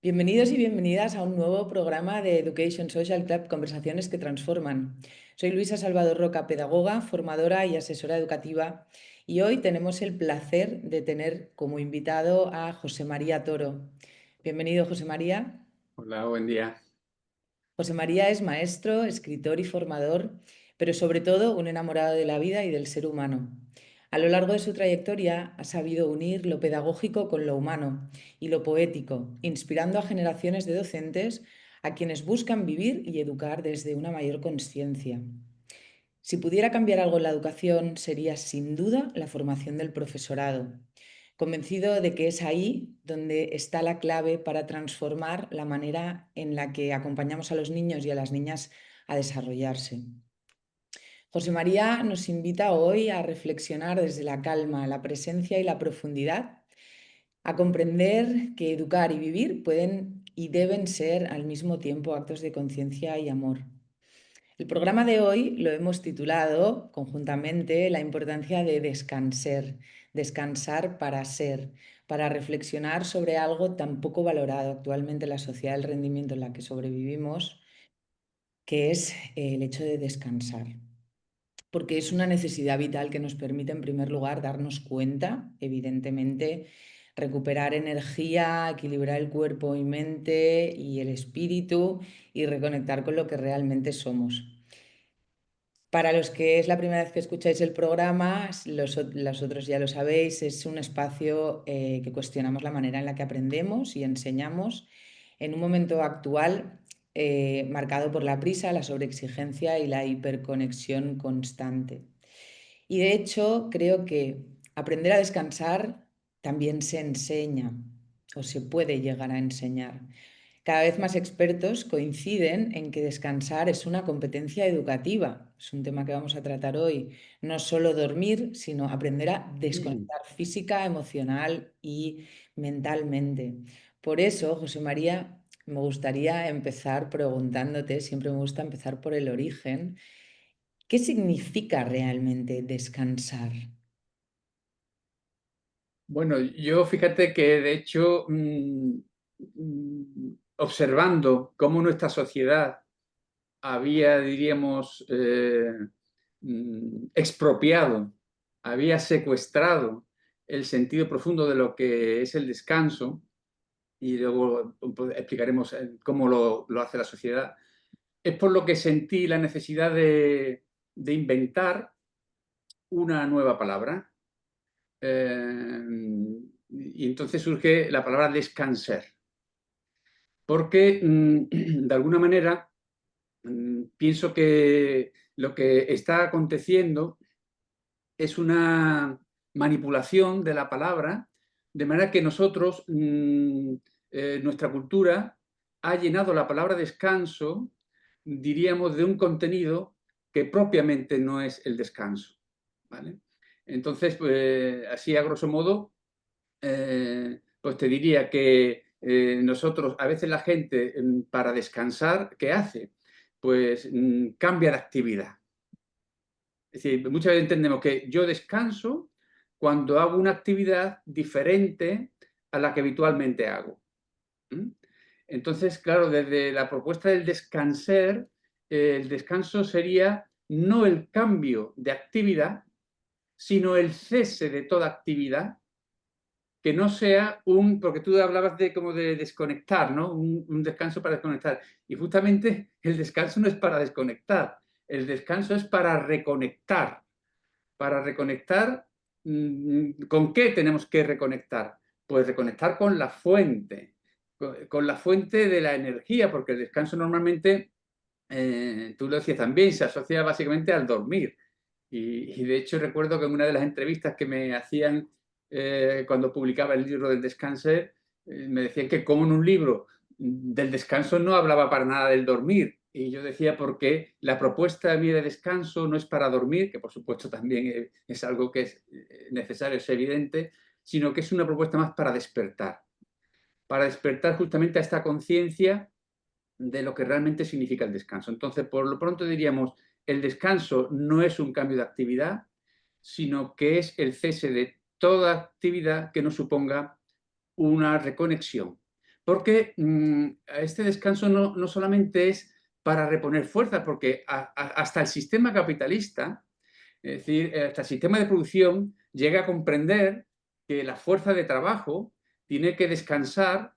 Bienvenidos y bienvenidas a un nuevo programa de Education Social Club Conversaciones que Transforman. Soy Luisa Salvador Roca, pedagoga, formadora y asesora educativa, y hoy tenemos el placer de tener como invitado a José María Toro. Bienvenido, José María. Hola, buen día. José María es maestro, escritor y formador, pero sobre todo un enamorado de la vida y del ser humano. A lo largo de su trayectoria ha sabido unir lo pedagógico con lo humano y lo poético, inspirando a generaciones de docentes a quienes buscan vivir y educar desde una mayor consciencia. Si pudiera cambiar algo en la educación, sería sin duda la formación del profesorado, convencido de que es ahí donde está la clave para transformar la manera en la que acompañamos a los niños y a las niñas a desarrollarse. José María nos invita hoy a reflexionar desde la calma, la presencia y la profundidad, a comprender que educar y vivir pueden y deben ser al mismo tiempo actos de conciencia y amor. El programa de hoy lo hemos titulado conjuntamente La importancia de descansar, descansar para ser, para reflexionar sobre algo tan poco valorado actualmente en la sociedad del rendimiento en la que sobrevivimos, que es el hecho de descansar. Porque es una necesidad vital que nos permite, en primer lugar, darnos cuenta, evidentemente, recuperar energía, equilibrar el cuerpo y mente y el espíritu y reconectar con lo que realmente somos. Para los que es la primera vez que escucháis el programa, los otros ya lo sabéis, es un espacio que cuestionamos la manera en la que aprendemos y enseñamos en un momento actual marcado por la prisa, la sobreexigencia y la hiperconexión constante. Y de hecho, creo que aprender a descansar también se enseña o se puede llegar a enseñar. Cada vez más expertos coinciden en que descansar es una competencia educativa. Es un tema que vamos a tratar hoy. No solo dormir, sino aprender a desconectar física, emocional y mentalmente. Por eso, José María, me gustaría empezar preguntándote, siempre me gusta empezar por el origen, ¿qué significa realmente descansar? Bueno, yo fíjate que de hecho, observando cómo nuestra sociedad había, diríamos, expropiado, había secuestrado el sentido profundo de lo que es el descanso, y luego pues, explicaremos cómo lo hace la sociedad, es por lo que sentí la necesidad de inventar una nueva palabra. Y entonces surge la palabra descansar, porque de alguna manera pienso que lo que está aconteciendo es una manipulación de la palabra, de manera que nosotros, nuestra cultura, ha llenado la palabra descanso, diríamos, de un contenido que propiamente no es el descanso, ¿vale? Entonces, pues, así a grosso modo, pues te diría que nosotros, a veces la gente, para descansar, ¿qué hace? Pues cambia de actividad. Es decir, muchas veces entendemos que yo descanso cuando hago una actividad diferente a la que habitualmente hago. ¿Mm? Entonces, claro, desde la propuesta del descanser, el descanso sería no el cambio de actividad, sino el cese de toda actividad que no sea porque tú hablabas de como de desconectar, ¿no? Un descanso para desconectar. Y justamente el descanso no es para desconectar, el descanso es para reconectar. Para reconectar, ¿con qué tenemos que reconectar? Pues reconectar con la fuente, con la fuente de la energía, porque el descanso normalmente, tú lo decías también, se asocia básicamente al dormir. Y de hecho recuerdo que en una de las entrevistas que me hacían cuando publicaba el libro del descanso, me decían que como en un libro del descanso no hablaba para nada del dormir. Y yo decía porque la propuesta mía de descanso no es para dormir, que por supuesto también es algo que es necesario, es evidente, sino que es una propuesta más para despertar justamente a esta conciencia de lo que realmente significa el descanso. Entonces, por lo pronto diríamos, el descanso no es un cambio de actividad, sino que es el cese de toda actividad que nos suponga una reconexión. porque este descanso no solamente es para reponer fuerzas, porque hasta el sistema capitalista, es decir, hasta el sistema de producción llega a comprender que la fuerza de trabajo tiene que descansar,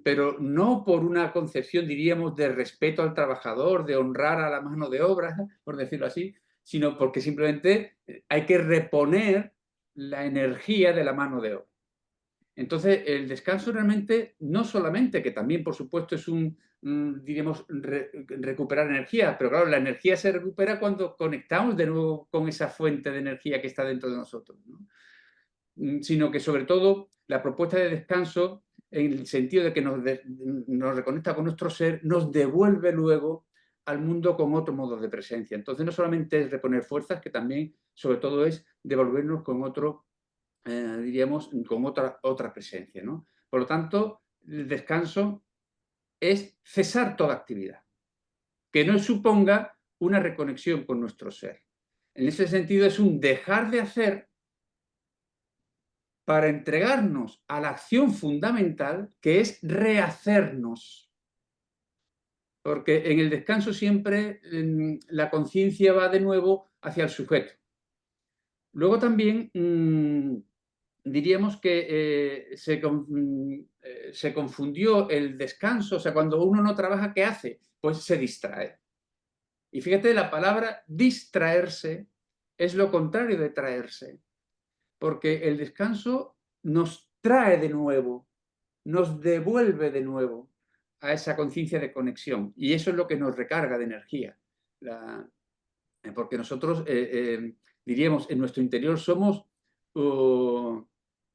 pero no por una concepción, diríamos, de respeto al trabajador, de honrar a la mano de obra, por decirlo así, sino porque simplemente hay que reponer la energía de la mano de obra. Entonces, el descanso realmente, no solamente, que también, por supuesto, es diríamos, recuperar energía, pero claro, la energía se recupera cuando conectamos de nuevo con esa fuente de energía que está dentro de nosotros, ¿no? Sino que, sobre todo, la propuesta de descanso, en el sentido de que nos reconecta con nuestro ser, nos devuelve luego al mundo con otro modo de presencia. Entonces, no solamente es reponer fuerzas, que también, sobre todo, es devolvernos con otro diríamos, con otra presencia, ¿no? Por lo tanto, el descanso es cesar toda actividad, que no suponga una reconexión con nuestro ser. En ese sentido, es un dejar de hacer para entregarnos a la acción fundamental, que es rehacernos. Porque en el descanso siempre la conciencia va de nuevo hacia el sujeto. Luego también diríamos que se confundió el descanso, o sea, cuando uno no trabaja, ¿qué hace? Pues se distrae. Y fíjate, la palabra distraerse es lo contrario de traerse, porque el descanso nos trae de nuevo, nos devuelve de nuevo a esa conciencia de conexión, y eso es lo que nos recarga de energía. Porque nosotros, diríamos, en nuestro interior somos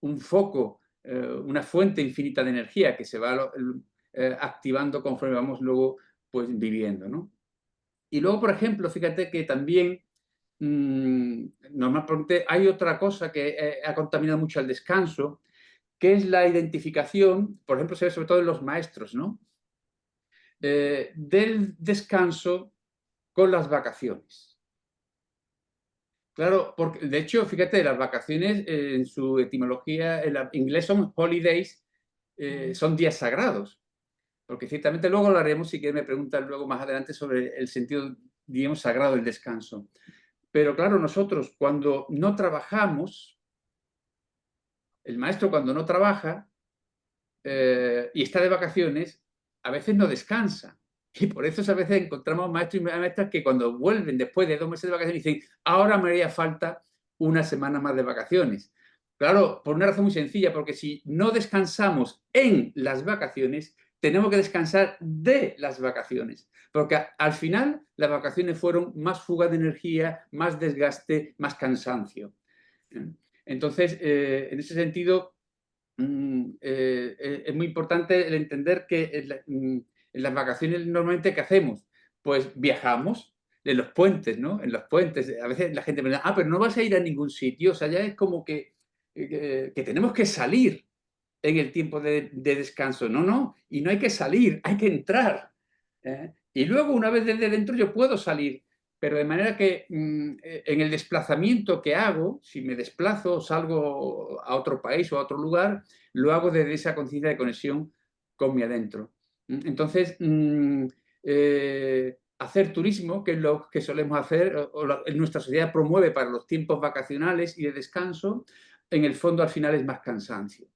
un foco, una fuente infinita de energía que se va activando conforme vamos luego pues, viviendo, ¿no? Y luego, por ejemplo, fíjate que también normalmente hay otra cosa que ha contaminado mucho el descanso, que es la identificación, por ejemplo, se ve sobre todo en los maestros, ¿no? Del descanso con las vacaciones. Claro, porque de hecho, fíjate, las vacaciones en su etimología, en inglés son holidays, son días sagrados, porque ciertamente luego lo haremos si quieren me preguntan luego más adelante sobre el sentido, digamos, sagrado del descanso. Pero claro, nosotros cuando no trabajamos, el maestro cuando no trabaja y está de vacaciones, a veces no descansa. Y por eso a veces encontramos maestros y maestras que cuando vuelven después de 2 meses de vacaciones dicen, ahora me haría falta una semana más de vacaciones. Claro, por una razón muy sencilla, porque si no descansamos en las vacaciones, tenemos que descansar de las vacaciones. Porque al final las vacaciones fueron más fuga de energía, más desgaste, más cansancio. Entonces, en ese sentido, es muy importante el entender que en las vacaciones normalmente, ¿qué hacemos? Pues viajamos en los puentes, ¿no? En los puentes. A veces la gente me dice, pero no vas a ir a ningún sitio. O sea, ya es como que tenemos que salir en el tiempo de descanso. No, no. Y no hay que salir, hay que entrar. Y luego, una vez desde dentro, yo puedo salir. Pero de manera que en el desplazamiento que hago, si me desplazo, salgo a otro país o a otro lugar, lo hago desde esa conciencia de conexión con mi adentro. Entonces, hacer turismo, que es lo que solemos hacer, nuestra sociedad promueve para los tiempos vacacionales y de descanso, en el fondo al final es más cansancio.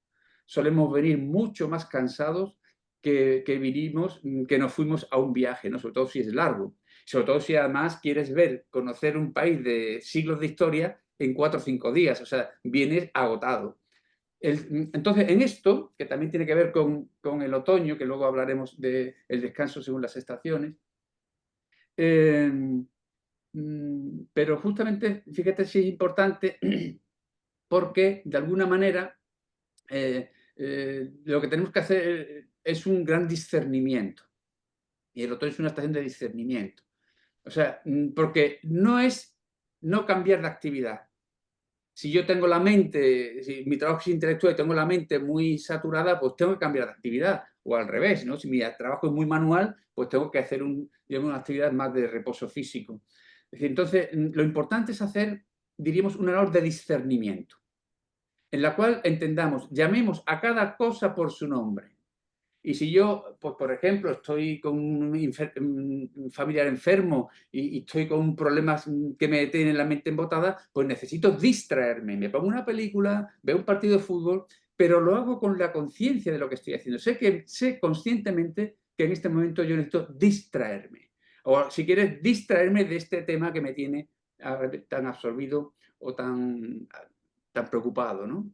Solemos venir mucho más cansados que vinimos, que nos fuimos a un viaje, ¿no? Sobre todo si es largo. Sobre todo si además quieres conocer un país de siglos de historia en 4 o 5 días, o sea, vienes agotado. Entonces, en esto, que también tiene que ver con el otoño, que luego hablaremos del descanso según las estaciones, pero justamente, fíjate si es importante, porque de alguna manera lo que tenemos que hacer es un gran discernimiento. Y el otoño es una estación de discernimiento. O sea, porque no es no cambiar de actividad. Si yo tengo la mente, si mi trabajo es intelectual y tengo la mente muy saturada, pues tengo que cambiar de actividad. O al revés, ¿no? Si mi trabajo es muy manual, pues tengo que hacer digamos, una actividad más de reposo físico. Es decir, entonces, lo importante es hacer, diríamos, una labor de discernimiento, en la cual entendamos, llamemos a cada cosa por su nombre. Y si yo, pues por ejemplo, estoy con un familiar enfermo y estoy con problemas que me tienen la mente embotada, pues necesito distraerme. Me pongo una película, veo un partido de fútbol, pero lo hago con la conciencia de lo que estoy haciendo. Sé conscientemente que en este momento yo necesito distraerme. O si quieres, distraerme de este tema que me tiene tan absorbido o tan preocupado, ¿no?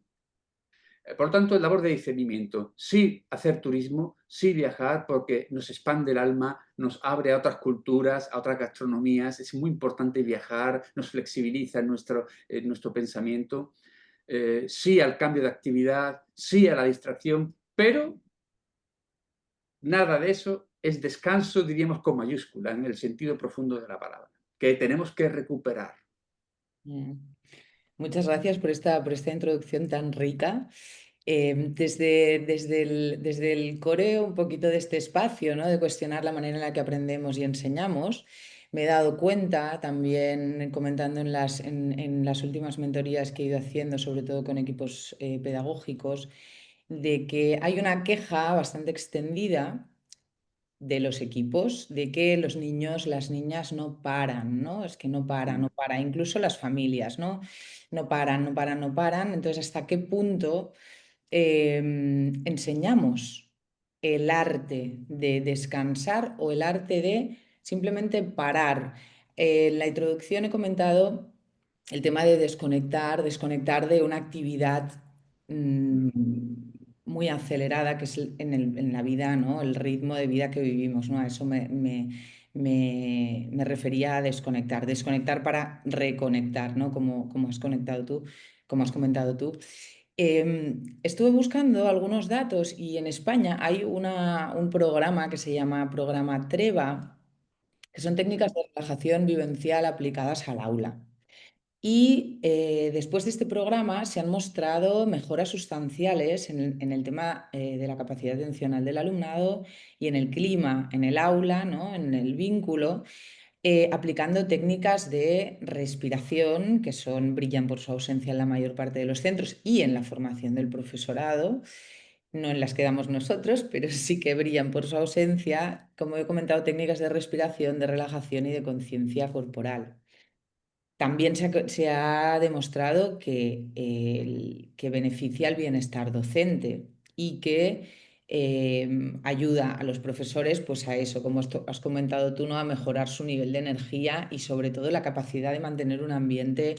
Por lo tanto, labor de discernimiento. Sí hacer turismo, sí viajar, porque nos expande el alma, nos abre a otras culturas, a otras gastronomías. Es muy importante viajar, nos flexibiliza nuestro pensamiento. Sí al cambio de actividad, sí a la distracción, pero nada de eso es descanso, diríamos con mayúscula, en el sentido profundo de la palabra, que tenemos que recuperar. Mm. Muchas gracias por esta introducción tan rica. Desde el core, un poquito de este espacio, ¿no? De cuestionar la manera en la que aprendemos y enseñamos, me he dado cuenta también comentando en las últimas mentorías que he ido haciendo, sobre todo con equipos pedagógicos, de que hay una queja bastante extendida de los equipos, de que los niños, las niñas no paran, ¿no? Es que no para, no para, incluso las familias, ¿no? No paran, no paran, no paran. Entonces, ¿hasta qué punto enseñamos el arte de descansar o el arte de simplemente parar? En la introducción he comentado el tema de desconectar de una actividad mm, muy acelerada que es en la vida, ¿no? El ritmo de vida que vivimos, ¿no? A eso me refería a desconectar para reconectar, ¿no? Como has conectado tú, como has comentado tú. Estuve buscando algunos datos y en España hay un programa que se llama Programa Treva, que son técnicas de relajación vivencial aplicadas al aula. Y después de este programa se han mostrado mejoras sustanciales en el tema de la capacidad atencional del alumnado y en el clima, en el aula, ¿no? En el vínculo, aplicando técnicas de respiración que brillan por su ausencia en la mayor parte de los centros y en la formación del profesorado, no en las que damos nosotros, pero sí que brillan por su ausencia, como he comentado, técnicas de respiración, de relajación y de conciencia corporal. También se ha demostrado que beneficia el bienestar docente y que ayuda a los profesores pues a eso, como has comentado tú, ¿no? A mejorar su nivel de energía y sobre todo la capacidad de mantener un ambiente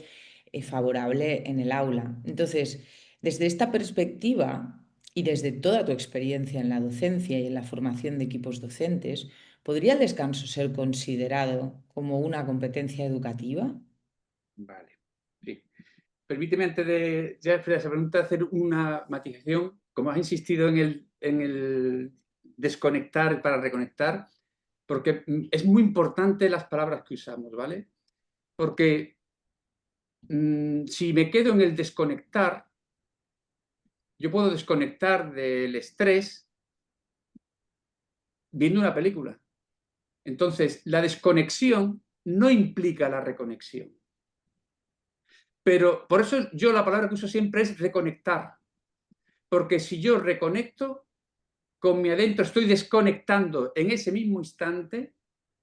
favorable en el aula. Entonces, desde esta perspectiva y desde toda tu experiencia en la docencia y en la formación de equipos docentes, ¿podría el descanso ser considerado como una competencia educativa? Vale, sí. Permíteme, antes de ya esa pregunta, hacer una matización. Como has insistido en el desconectar para reconectar, porque es muy importante las palabras que usamos, ¿vale? Porque si me quedo en el desconectar, yo puedo desconectar del estrés viendo una película. Entonces, la desconexión no implica la reconexión. Pero por eso yo la palabra que uso siempre es reconectar. Porque si yo reconecto, con mi adentro estoy desconectando en ese mismo instante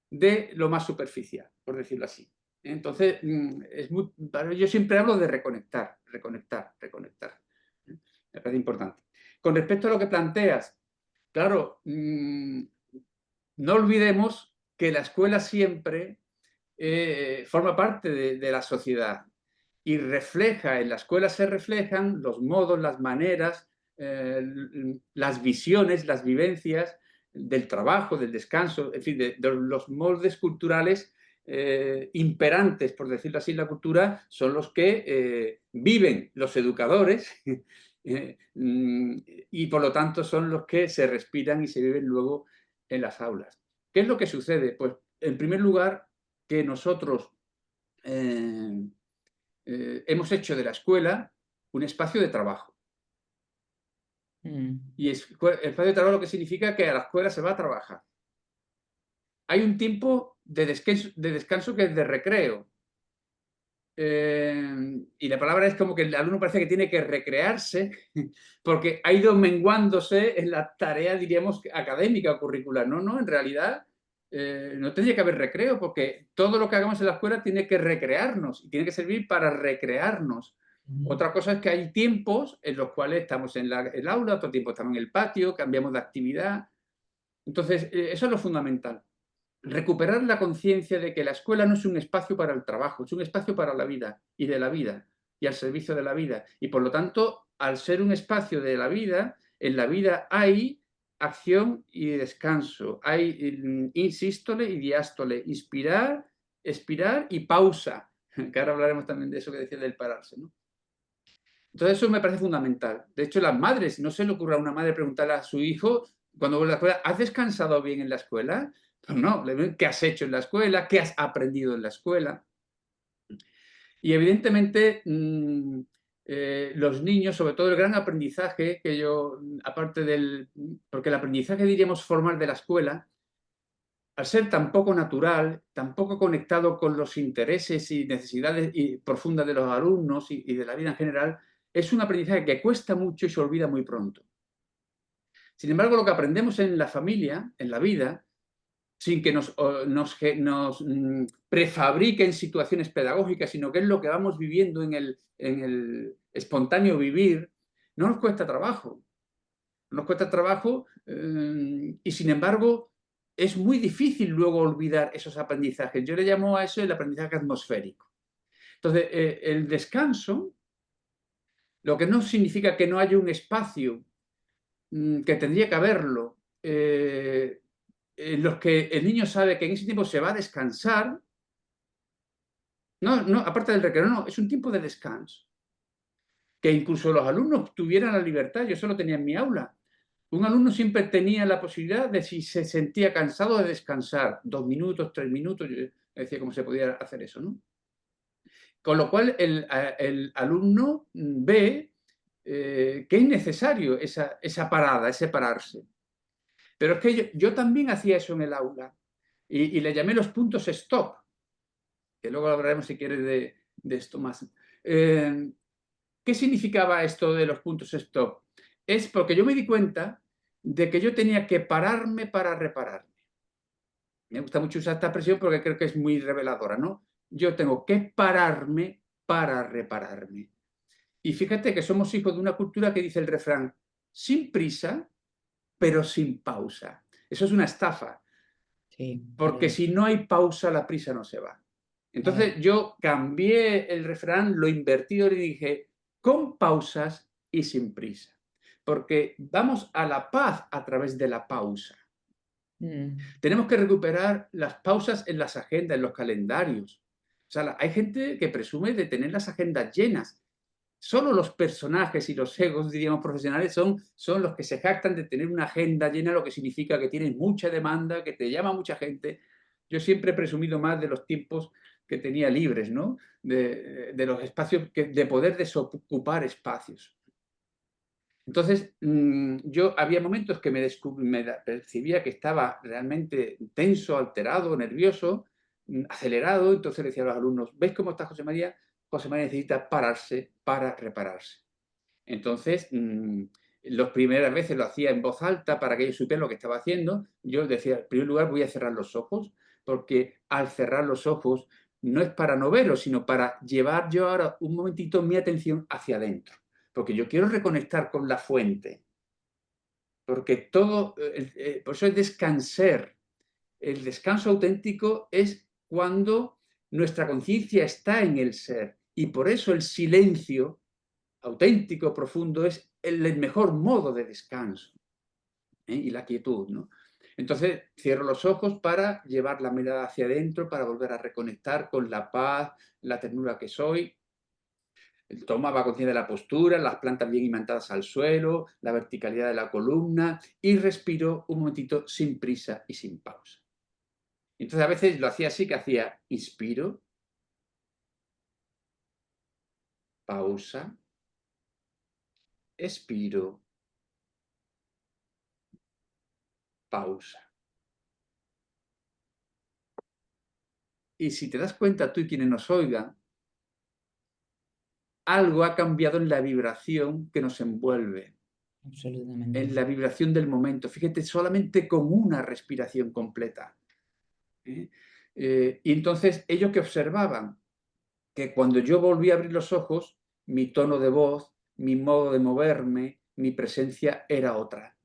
de lo más superficial, por decirlo así. Entonces, yo siempre hablo de reconectar, reconectar, reconectar. Me parece importante. Con respecto a lo que planteas, claro, no olvidemos que la escuela siempre forma parte de la sociedad y refleja, en la escuela se reflejan los modos, las maneras, las visiones, las vivencias del trabajo, del descanso, en fin, de los moldes culturales imperantes, por decirlo así, en la cultura, son los que viven los educadores y por lo tanto son los que se respiran y se viven luego en las aulas. ¿Qué es lo que sucede? Pues, en primer lugar, que nosotros hemos hecho de la escuela un espacio de trabajo. Mm. Y el espacio de trabajo lo que significa que a la escuela se va a trabajar. Hay un tiempo de descanso que es de recreo. y la palabra es como que el alumno parece que tiene que recrearse porque ha ido menguándose en la tarea, diríamos, académica o curricular. No, no, en realidad no tendría que haber recreo porque todo lo que hagamos en la escuela tiene que recrearnos y tiene que servir para recrearnos. Otra cosa es que hay tiempos en los cuales estamos en el aula, otro tiempo estamos en el patio, cambiamos de actividad. Entonces, eso es lo fundamental. Recuperar la conciencia de que la escuela no es un espacio para el trabajo, es un espacio para la vida y de la vida y al servicio de la vida. Y por lo tanto, al ser un espacio de la vida, en la vida hay acción y descanso, hay insístole y diástole, inspirar, expirar y pausa, que ahora hablaremos también de eso que decía del pararse, ¿no? Entonces eso me parece fundamental. De hecho, las madres, no se le ocurra a una madre preguntarle a su hijo cuando vuelve a la escuela, ¿has descansado bien en la escuela? Pues no, ¿qué has hecho en la escuela? ¿Qué has aprendido en la escuela? Y evidentemente los niños, sobre todo el gran aprendizaje que yo, aparte porque el aprendizaje diríamos formal de la escuela, al ser tan poco natural, tan poco conectado con los intereses y necesidades profundas de los alumnos y de la vida en general, es un aprendizaje que cuesta mucho y se olvida muy pronto. Sin embargo, lo que aprendemos en la familia, en la vida, sin que nos prefabriquen situaciones pedagógicas, sino que es lo que vamos viviendo en el espontáneo vivir, no nos cuesta trabajo. Nos cuesta trabajo y sin embargo es muy difícil luego olvidar esos aprendizajes. Yo le llamo a eso el aprendizaje atmosférico. Entonces, el descanso, lo que no significa que no haya un espacio que tendría que haberlo, en los que el niño sabe que en ese tiempo se va a descansar. No, no, aparte del recreo, no, es un tiempo de descanso. Que incluso los alumnos tuvieran la libertad, yo eso lo tenía en mi aula. Un alumno siempre tenía la posibilidad de, si se sentía cansado, de descansar 2 minutos, 3 minutos. Yo decía cómo se podía hacer eso, ¿no? Con lo cual el alumno ve que es necesario esa parada, ese pararse. Pero es que yo también hacía eso en el aula y le llamé los puntos stop, que luego hablaremos si quieres de esto más. ¿Qué significaba esto de los puntos stop? Es porque yo me di cuenta de que yo tenía que pararme para repararme. Me gusta mucho usar esta expresión porque creo que es muy reveladora, ¿no? Yo tengo que pararme para repararme. Y fíjate que somos hijos de una cultura que dice el refrán, sin prisa, pero sin pausa. Eso es una estafa, Sí, porque si no hay pausa, la prisa no se va. claro. Entonces yo cambié el refrán, lo invertí y dije, con pausas y sin prisa. Porque vamos a la paz a través de la pausa. Mm, Tenemos que recuperar las pausas en las agendas, en los calendarios. O sea, hay gente que presume de tener las agendas llenas. Solo los personajes y los egos, diríamos, profesionales son los que se jactan de tener una agenda llena, lo que significa que tienes mucha demanda, que te llama mucha gente. Yo siempre he presumido más de los tiempos que tenía libres, ¿no? De los espacios, de poder desocupar espacios. Entonces, yo había momentos que me percibía que estaba realmente tenso, alterado, nervioso, acelerado. Entonces le decía a los alumnos, ¿veis cómo está José María? José María necesita pararse para repararse. Entonces, las primeras veces lo hacía en voz alta para que ellos supieran lo que estaba haciendo. Yo decía, en primer lugar voy a cerrar los ojos, porque al cerrar los ojos no es para no verlo, sino para llevar yo ahora un momentito mi atención hacia adentro. Porque yo quiero reconectar con la fuente. Porque todo, por eso es descansar. El descanso auténtico es cuando nuestra conciencia está en el ser. Y por eso el silencio auténtico, profundo, es el mejor modo de descanso, ¿eh? Y la quietud, ¿no? Entonces cierro los ojos para llevar la mirada hacia adentro, para volver a reconectar con la paz, la ternura que soy. Tomaba conciencia de la postura, las plantas bien imantadas al suelo, la verticalidad de la columna y respiro un momentito sin prisa y sin pausa. Entonces a veces lo hacía así, que hacía inspiro, pausa, expiro, pausa. Y si te das cuenta tú y quienes nos oigan, algo ha cambiado en la vibración que nos envuelve, Absolutamente. en la vibración del momento. Fíjate, solamente con una respiración completa. ¿Eh? Y entonces ellos que observaban que cuando yo volví a abrir los ojos, mi tono de voz, mi modo de moverme, mi presencia era otra.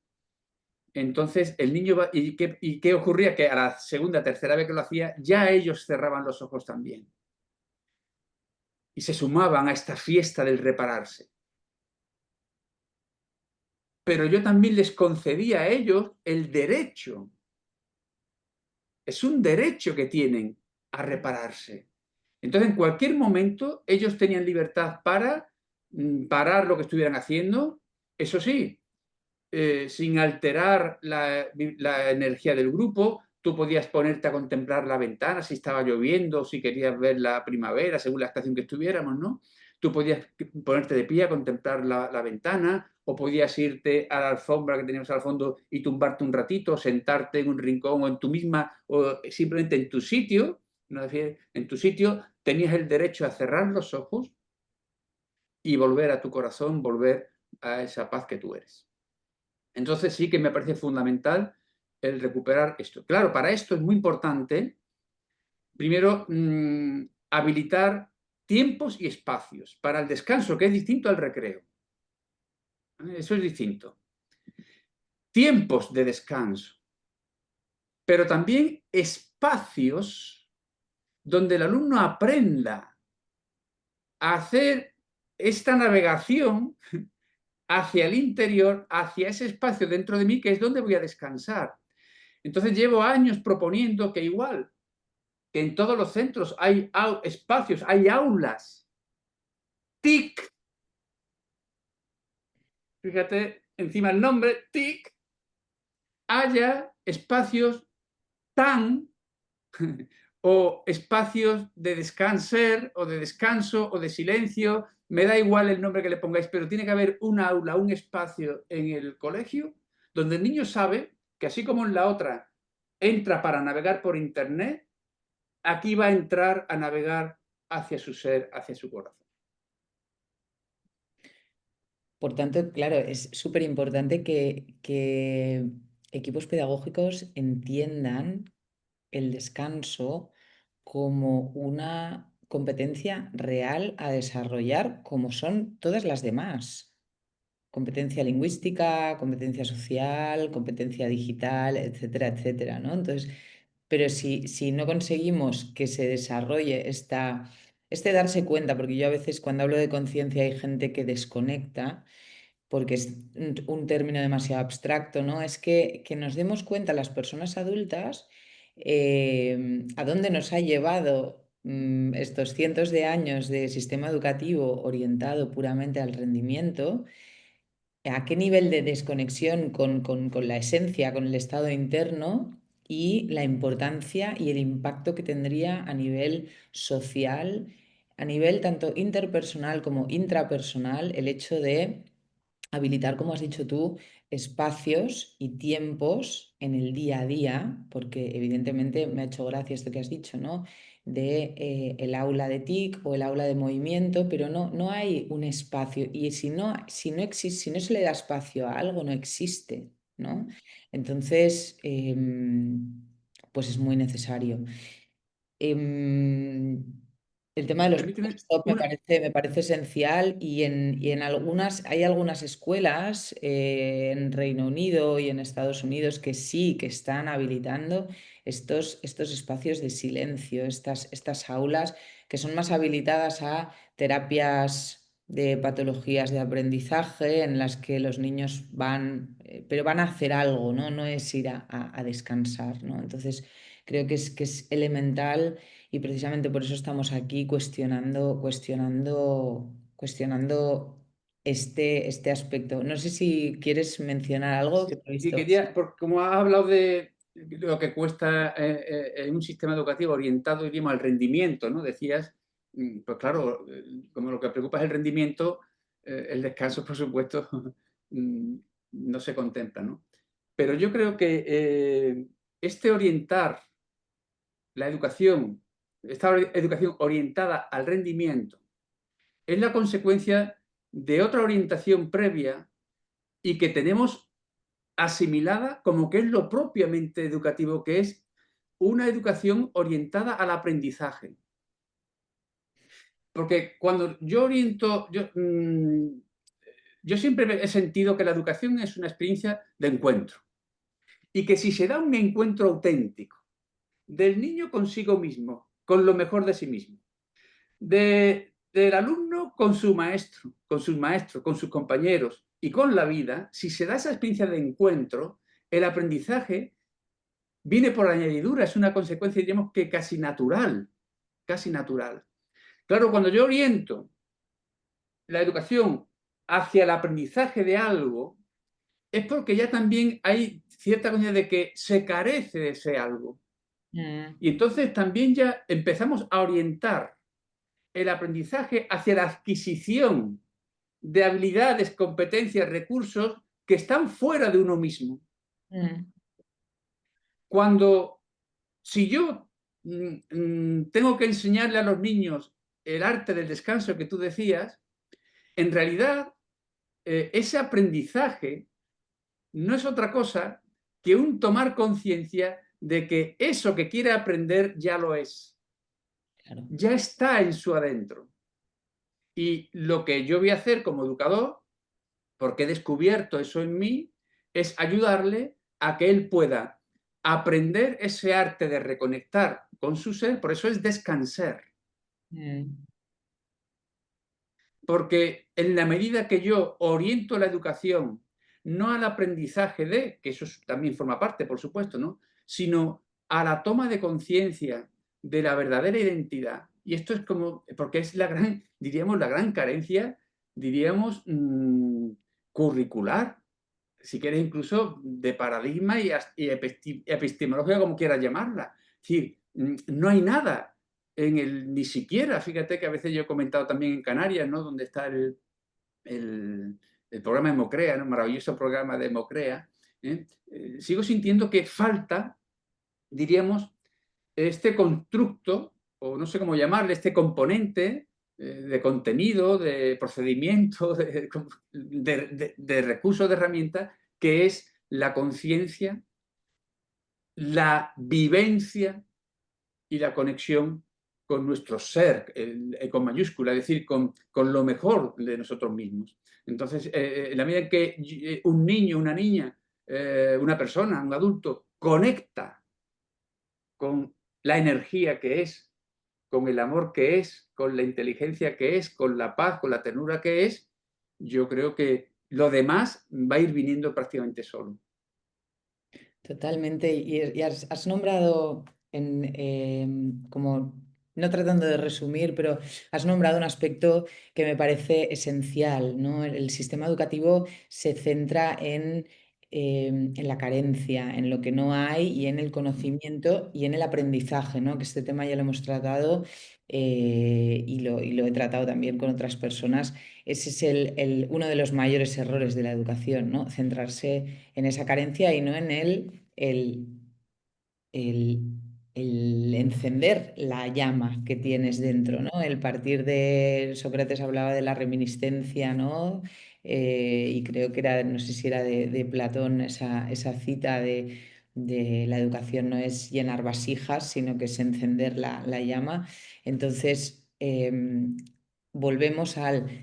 Entonces el niño, ¿y qué ocurría? Que a la segunda, tercera vez que lo hacía, ya ellos cerraban los ojos también. Y se sumaban a esta fiesta del repararse. Pero yo también les concedía a ellos el derecho. Es un derecho que tienen a repararse. Entonces, en cualquier momento, ellos tenían libertad para parar lo que estuvieran haciendo, eso sí, sin alterar la energía del grupo. Tú podías ponerte a contemplar la ventana si estaba lloviendo, si querías ver la primavera, según la estación que estuviéramos, ¿no? Tú podías ponerte de pie a contemplar la ventana, o podías irte a la alfombra que teníamos al fondo y tumbarte un ratito, sentarte en un rincón o en tu misma, o simplemente en tu sitio, ¿no? En tu sitio tenías el derecho a cerrar los ojos y volver a tu corazón, volver a esa paz que tú eres. Entonces sí que me parece fundamental el recuperar esto. Claro, para esto es muy importante, primero, habilitar tiempos y espacios para el descanso, que es distinto al recreo. Eso es distinto. Tiempos de descanso, pero también espacios donde el alumno aprenda a hacer esta navegación hacia el interior, hacia ese espacio dentro de mí, que es donde voy a descansar. Entonces llevo años proponiendo que igual que en todos los centros hay espacios, hay aulas, TIC, fíjate encima el nombre, TIC, haya espacios TAN o espacios de descanser o de descanso o de silencio, me da igual el nombre que le pongáis, pero tiene que haber un aula, un espacio en el colegio donde el niño sabe que así como en la otra entra para navegar por internet, aquí va a entrar a navegar hacia su ser, hacia su corazón. Por tanto, claro, es súper importante que equipos pedagógicos entiendan el descanso como una competencia real a desarrollar, como son todas las demás. Competencia lingüística, competencia social, competencia digital, etcétera, etcétera, ¿no? Entonces, pero si no conseguimos que se desarrolle este darse cuenta, porque yo a veces cuando hablo de conciencia hay gente que desconecta, porque es un término demasiado abstracto, ¿no? Es que nos demos cuenta las personas adultas a dónde nos ha llevado estos cientos de años de sistema educativo orientado puramente al rendimiento, a qué nivel de desconexión con la esencia, con el estado interno y la importancia y el impacto que tendría a nivel social, a nivel tanto interpersonal como intrapersonal, el hecho de habilitar, como has dicho tú, espacios y tiempos en el día a día, porque evidentemente me ha hecho gracia esto que has dicho, ¿no? De el aula de TIC o el aula de movimiento, pero no hay un espacio y si no existe, si no se le da espacio a algo, no existe, ¿no? Entonces, pues es muy necesario. Em, el tema de los Permíteme stop me una... parece esencial y en hay algunas escuelas en Reino Unido y en Estados Unidos que sí que están habilitando estos espacios de silencio, estas aulas que son más habilitadas a terapias de patologías de aprendizaje en las que los niños van, pero van a hacer algo, ¿no? No es ir a descansar, ¿no? Entonces, creo que es elemental y precisamente por eso estamos aquí cuestionando este aspecto. No sé si quieres mencionar algo que Sí, he y visto. quería, porque como has hablado de lo que cuesta en un sistema educativo orientado, diríamos, al rendimiento, ¿no? Decías, pues claro, como lo que preocupa es el rendimiento, el descanso, por supuesto, mm, no se contempla, ¿no? Pero yo creo que este orientar la educación, esta educación orientada al rendimiento, es la consecuencia de otra orientación previa y que tenemos asimilada como que es lo propiamente educativo, que es una educación orientada al aprendizaje. Porque cuando yo oriento, yo siempre he sentido que la educación es una experiencia de encuentro y que si se da un encuentro auténtico del niño consigo mismo, con lo mejor de sí mismo, del alumno con su maestro, con sus maestros, con sus compañeros y con la vida, si se da esa experiencia de encuentro, el aprendizaje viene por añadidura, es una consecuencia, diríamos que casi natural, casi natural. Claro, cuando yo oriento la educación hacia el aprendizaje de algo, es porque ya también hay cierta cosa de que se carece de ese algo. Mm, Y entonces también ya empezamos a orientar el aprendizaje hacia la adquisición de habilidades, competencias, recursos que están fuera de uno mismo. mm, Cuando, si yo tengo que enseñarle a los niños el arte del descanso que tú decías, en realidad ese aprendizaje no es otra cosa que un tomar conciencia de que eso que quiere aprender ya lo es, claro. ya está en su adentro. Y lo que yo voy a hacer como educador, porque he descubierto eso en mí, es ayudarle a que él pueda aprender ese arte de reconectar con su ser, por eso es descansar. Mm, Porque en la medida que yo oriento la educación, no al aprendizaje de, que eso también forma parte, por supuesto, ¿no? Sino a la toma de conciencia de la verdadera identidad. Y esto es como, porque es la gran, diríamos, la gran carencia, diríamos, curricular, si quieres incluso de paradigma y epistemología, como quieras llamarla. Es decir, no hay nada ni siquiera, fíjate que a veces yo he comentado también en Canarias, ¿no? Donde está el, el programa de Mocrea, ¿no? Maravilloso programa de Mocrea, ¿eh? Sigo sintiendo que falta, diríamos, este constructo, o no sé cómo llamarle, este componente de contenido, de procedimiento, de recursos, de herramientas, que es la conciencia, la vivencia y la conexión con nuestro ser, con mayúscula, es decir, con lo mejor de nosotros mismos. Entonces, en la medida en que un niño, una niña, una persona, un adulto, conecta con la energía que es, con el amor que es, con la inteligencia que es, con la paz, con la ternura que es, yo creo que lo demás va a ir viniendo prácticamente solo. totalmente. Y has nombrado como, no tratando de resumir, pero has nombrado un aspecto que me parece esencial, ¿no? El sistema educativo se centra en la carencia, en lo que no hay y en el conocimiento y en el aprendizaje, ¿no? Que este tema ya lo hemos tratado y lo he tratado también con otras personas. Ese es uno de los mayores errores de la educación, ¿no? Centrarse en esa carencia y no en el, el encender la llama que tienes dentro, ¿no? El partir de, Sócrates hablaba de la reminiscencia, ¿no? Y creo que era, no sé si era de Platón, esa cita de la educación no es llenar vasijas, sino que es encender la llama. Entonces, volvemos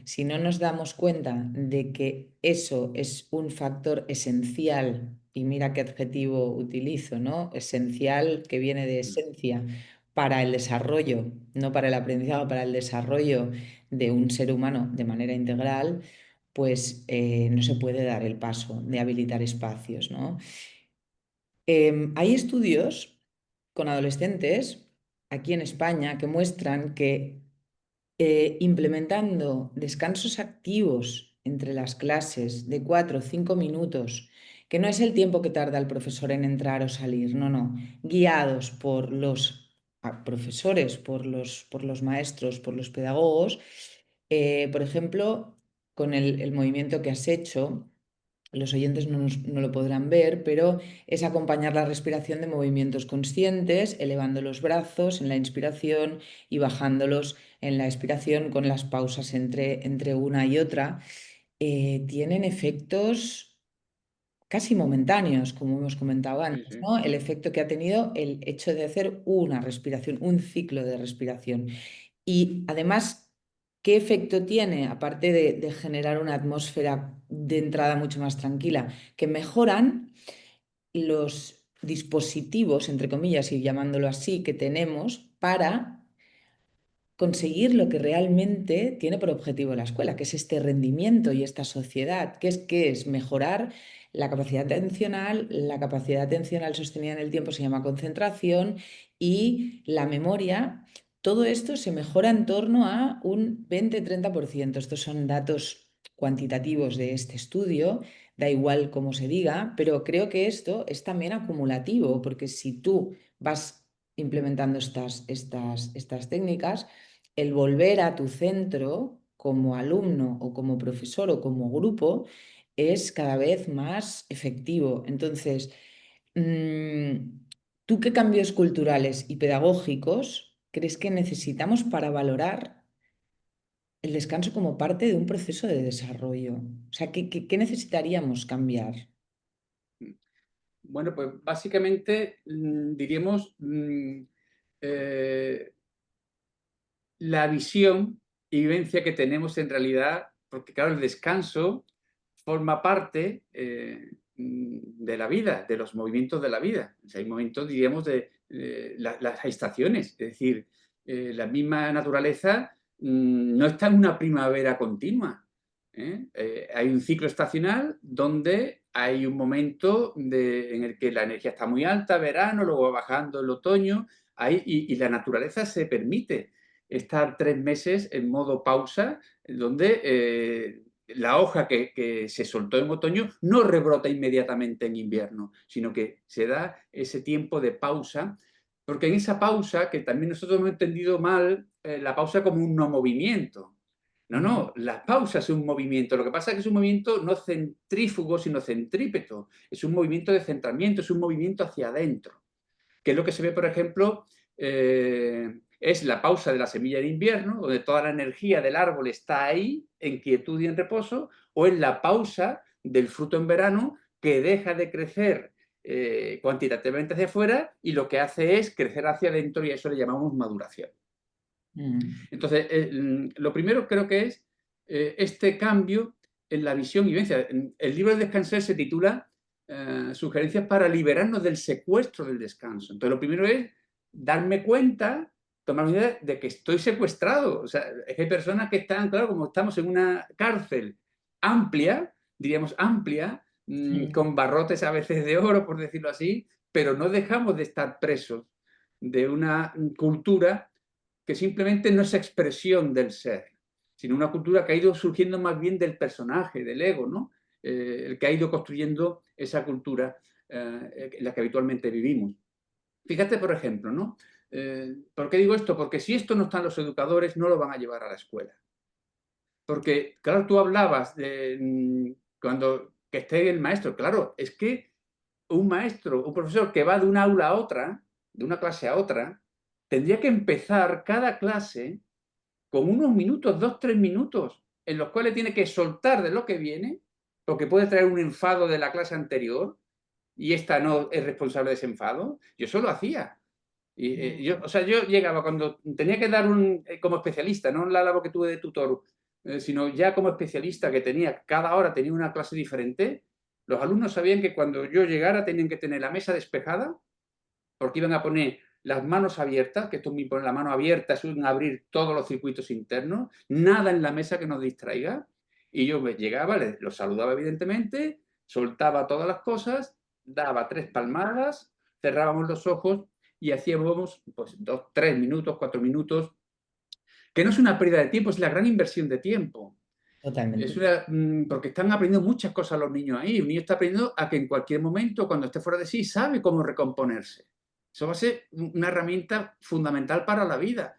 si no nos damos cuenta de que eso es un factor esencial, y mira qué adjetivo utilizo, ¿no? Esencial, que viene de esencia, para el desarrollo, no para el aprendizaje, para el desarrollo de un ser humano de manera integral, pues no se puede dar el paso de habilitar espacios, ¿no? Hay estudios con adolescentes aquí en España que muestran que implementando descansos activos entre las clases de 4 o 5 minutos, que no es el tiempo que tarda el profesor en entrar o salir, no, no, guiados por los profesores, por los maestros, por los pedagogos, por ejemplo, con el movimiento que has hecho. los oyentes no lo podrán ver, pero es acompañar la respiración de movimientos conscientes, elevando los brazos en la inspiración y bajándolos en la expiración con las pausas entre una y otra. Tienen efectos casi momentáneos, como hemos comentado Sí, antes, sí. ¿no? El efecto que ha tenido el hecho de hacer una respiración, un ciclo de respiración. Y además, ¿qué efecto tiene, aparte de generar una atmósfera de entrada mucho más tranquila? Que mejoran los dispositivos, entre comillas, y llamándolo así, que tenemos para conseguir lo que realmente tiene por objetivo la escuela, que es este rendimiento y esta sociedad, que es mejorar la capacidad atencional sostenida en el tiempo se llama concentración y la memoria. Todo esto se mejora en torno a un 20-30%. Estos son datos cuantitativos de este estudio, da igual cómo se diga, pero creo que esto es también acumulativo, porque si tú vas implementando estas técnicas, el volver a tu centro como alumno o como profesor o como grupo es cada vez más efectivo. Entonces, ¿tú qué cambios culturales y pedagógicos crees que necesitamos para valorar el descanso como parte de un proceso de desarrollo? O sea, ¿qué necesitaríamos cambiar? Bueno, pues básicamente diríamos eh, la visión y vivencia que tenemos en realidad, porque claro, el descanso forma parte de la vida, de los movimientos de la vida. O sea, hay momentos, diríamos, de las estaciones, es decir, la misma naturaleza no está en una primavera continua. Hay un ciclo estacional donde hay un momento en el que la energía está muy alta, verano, luego va bajando el otoño, y la naturaleza se permite estar 3 meses en modo pausa, donde la hoja que se soltó en otoño no rebrota inmediatamente en invierno, sino que se da ese tiempo de pausa, porque en esa pausa, que también nosotros hemos entendido mal, la pausa como un no movimiento. No, Mm, no, la pausa es un movimiento. Lo que pasa es que es un movimiento no centrífugo, sino centrípeto. Es un movimiento de centramiento, es un movimiento hacia adentro, que es lo que se ve, por ejemplo, es la pausa de la semilla de invierno, donde toda la energía del árbol está ahí, en quietud y en reposo, o en la pausa del fruto en verano, que deja de crecer cuantitativamente hacia afuera y lo que hace es crecer hacia adentro, y a eso le llamamos maduración. mm, Entonces, lo primero creo que es este cambio en la visión y vivencia. El libro de Descansar se titula Sugerencias para liberarnos del secuestro del descanso. Entonces, lo primero es darme cuenta, tomar idea de que estoy secuestrado. O sea, es que hay personas que están, claro, como estamos en una cárcel amplia, diríamos amplia, mm, con barrotes a veces de oro, por decirlo así, pero no dejamos de estar presos de una cultura que simplemente no es expresión del ser, sino una cultura que ha ido surgiendo más bien del personaje, del ego, ¿no? El que ha ido construyendo esa cultura en la que habitualmente vivimos. Fíjate, por ejemplo, ¿no? ¿Por qué digo esto? Porque si esto no están los educadores, no lo van a llevar a la escuela. Porque, claro, tú hablabas de cuando que esté el maestro. Claro, es que un maestro, un profesor que va de una aula a otra, de una clase a otra, tendría que empezar cada clase con unos minutos, 2, 3 minutos, en los cuales tiene que soltar de lo que viene, porque puede traer un enfado de la clase anterior y esta no es responsable de ese enfado. Yo eso lo hacía. Y, mm. o sea, yo llegaba cuando tenía que dar como especialista, no la labor que tuve de tutor, sino ya como especialista que tenía, cada hora tenía una clase diferente. Los alumnos sabían que cuando yo llegara tenían que tener la mesa despejada, porque iban a poner las manos abiertas, que esto me pone la mano abierta, es un abrir todos los circuitos internos, nada en la mesa que nos distraiga. Y yo me llegaba, los saludaba evidentemente, soltaba todas las cosas, daba 3 palmadas, cerrábamos los ojos y hacíamos pues 2, 3 minutos, 4 minutos, que no es una pérdida de tiempo, es la gran inversión de tiempo. Totalmente. Porque están aprendiendo muchas cosas los niños ahí. Un niño está aprendiendo a que en cualquier momento, cuando esté fuera de sí, sabe cómo recomponerse. Eso va a ser una herramienta fundamental para la vida.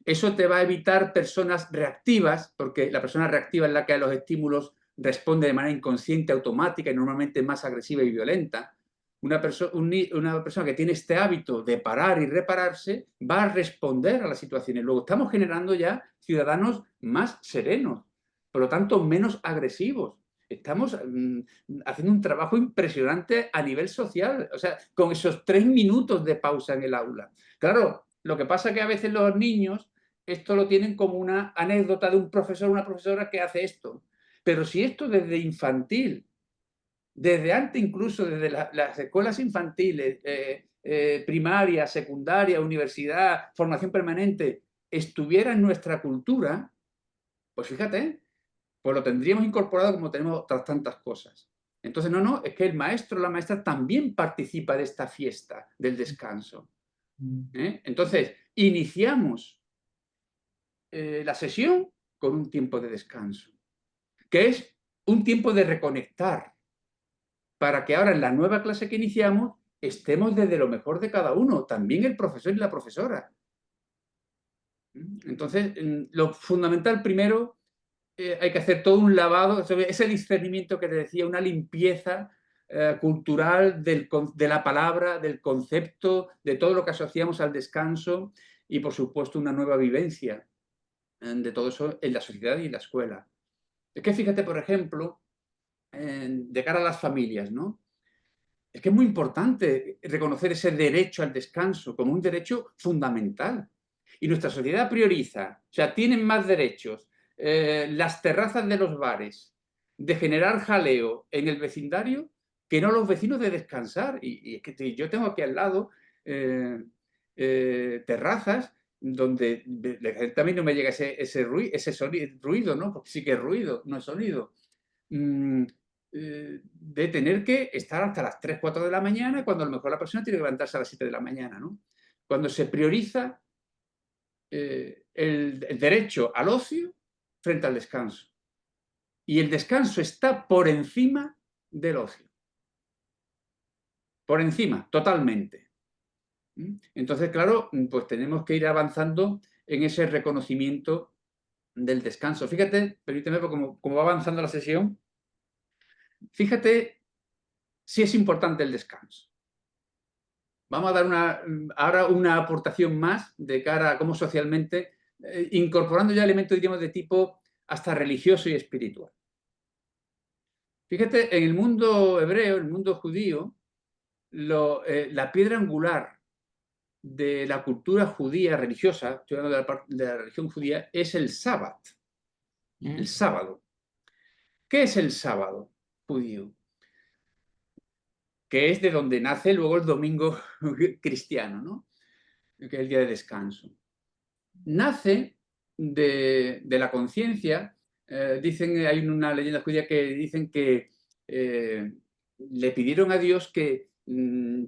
Eso te va a evitar personas reactivas, porque la persona reactiva es la que a los estímulos responde de manera inconsciente, automática y normalmente más agresiva y violenta. Una persona que tiene este hábito de parar y repararse va a responder a las situaciones. Luego estamos generando ya ciudadanos más serenos, por lo tanto menos agresivos. Estamos haciendo un trabajo impresionante a nivel social, o sea, con esos 3 minutos de pausa en el aula. Claro, lo que pasa es que a veces los niños esto lo tienen como una anécdota de un profesor o una profesora que hace esto. Pero si esto desde infantil, desde antes incluso, desde las escuelas infantiles, primaria, secundaria, universidad, formación permanente, estuviera en nuestra cultura, pues fíjate, pues lo tendríamos incorporado como tenemos otras tantas cosas. Entonces, no, es que el maestro o la maestra también participa de esta fiesta del descanso. Entonces, iniciamos la sesión con un tiempo de descanso, que es un tiempo de reconectar, para que ahora en la nueva clase que iniciamos estemos desde lo mejor de cada uno, también el profesor y la profesora. Entonces, lo fundamental primero, hay que hacer todo un lavado, ese discernimiento que te decía, una limpieza cultural de la palabra, del concepto, de todo lo que asociamos al descanso y, por supuesto, una nueva vivencia de todo eso en la sociedad y en la escuela. Es que fíjate, por ejemplo, de cara a las familias, ¿no? Es que es muy importante reconocer ese derecho al descanso como un derecho fundamental. Y nuestra sociedad prioriza, o sea, tienen más derechos las terrazas de los bares de generar jaleo en el vecindario que no los vecinos de descansar. Y es que yo tengo aquí al lado terrazas donde también no me llega ese ruido, ¿no? Porque sí que es ruido, no es sonido. De tener que estar hasta las 3, 4 de la mañana, cuando a lo mejor la persona tiene que levantarse a las 7 de la mañana, ¿no? Cuando se prioriza el derecho al ocio frente al descanso. Y el descanso está por encima del ocio. Por encima, totalmente. Entonces, claro, pues tenemos que ir avanzando en ese reconocimiento del descanso. Fíjate, permíteme, como va avanzando la sesión, fíjate si es importante el descanso. Vamos a dar ahora una aportación más de cara a cómo socialmente, incorporando ya elementos, diríamos, de tipo hasta religioso y espiritual. Fíjate, en el mundo hebreo, en el mundo judío, la piedra angular de la cultura judía religiosa, estoy hablando de la religión judía, es el sábado. El sábado. ¿Qué es el sábado judío? Que es de donde nace luego el domingo cristiano, ¿no? Que es el día de descanso. Nace de la conciencia. Dicen, hay una leyenda judía que dicen que le pidieron a Dios que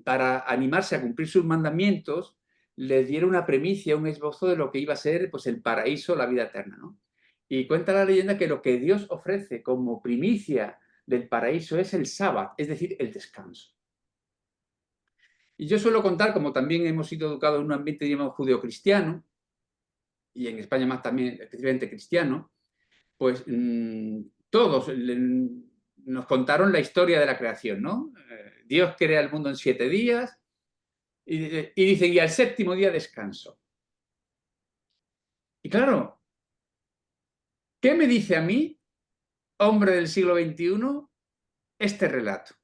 para animarse a cumplir sus mandamientos les diera una premicia, un esbozo de lo que iba a ser pues, el paraíso, la vida eterna, ¿no? Y cuenta la leyenda que lo que Dios ofrece como primicia del paraíso es el sábado, es decir, el descanso. Y yo suelo contar, como también hemos sido educados en un ambiente, digamos, judeo-cristiano, y en España más también, especialmente cristiano, pues todos nos contaron la historia de la creación, ¿no? Dios crea el mundo en 7 días y dice, y al séptimo día descanso. Y claro, ¿qué me dice a mí, hombre del siglo XXI, este relato?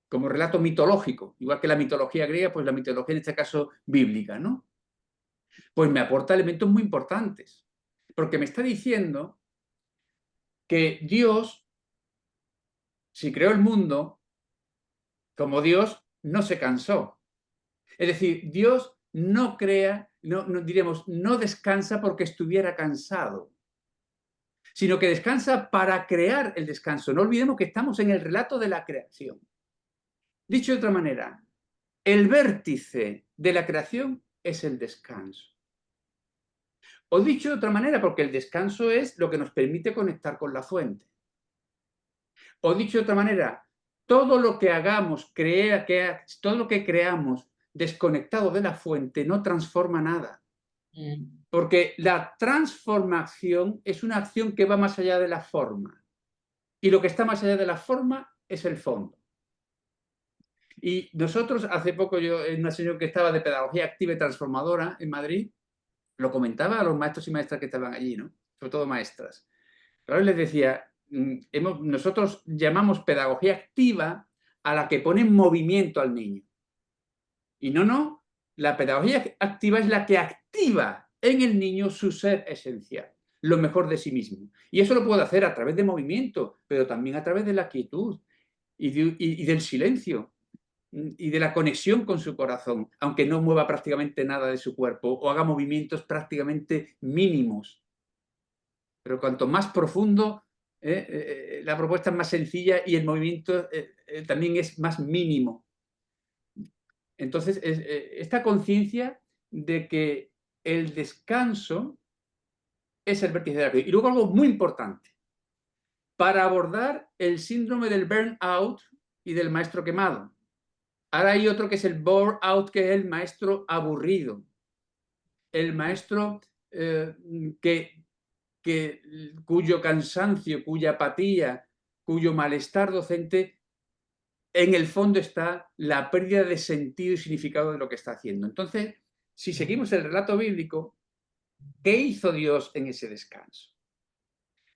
Como relato mitológico, igual que la mitología griega, pues la mitología en este caso bíblica, ¿no? Pues me aporta elementos muy importantes, porque me está diciendo que Dios, si creó el mundo, como Dios, no se cansó. Es decir, Dios no crea, diremos, no descansa porque estuviera cansado, sino que descansa para crear el descanso. No olvidemos que estamos en el relato de la creación. Dicho de otra manera, el vértice de la creación es el descanso. O dicho de otra manera, porque el descanso es lo que nos permite conectar con la fuente. O dicho de otra manera, todo lo que hagamos, todo lo que creamos desconectado de la fuente no transforma nada. Porque la transformación es una acción que va más allá de la forma. y lo que está más allá de la forma es el fondo. Y nosotros, hace poco, yo en una sesión que estaba de pedagogía activa y transformadora en Madrid, lo comentaba a los maestros y maestras que estaban allí, ¿no? Sobre todo maestras. Claro, les decía, nosotros llamamos pedagogía activa a la que pone en movimiento al niño. Y no, la pedagogía activa es la que activa en el niño su ser esencial, lo mejor de sí mismo. Y eso lo puede hacer a través de movimiento, pero también a través de la quietud y del silencio y de la conexión con su corazón, aunque no mueva prácticamente nada de su cuerpo o haga movimientos prácticamente mínimos. Pero cuanto más profundo, la propuesta es más sencilla y el movimiento también es más mínimo. Entonces, esta conciencia de que el descanso es el vértice de la vida. Y luego algo muy importante, para abordar el síndrome del burnout y del maestro quemado. Ahora hay otro que es el bore-out, que es el maestro aburrido. El maestro cuyo cansancio, cuya apatía, cuyo malestar docente, en el fondo está la pérdida de sentido y significado de lo que está haciendo. Entonces, si seguimos el relato bíblico, ¿qué hizo Dios en ese descanso?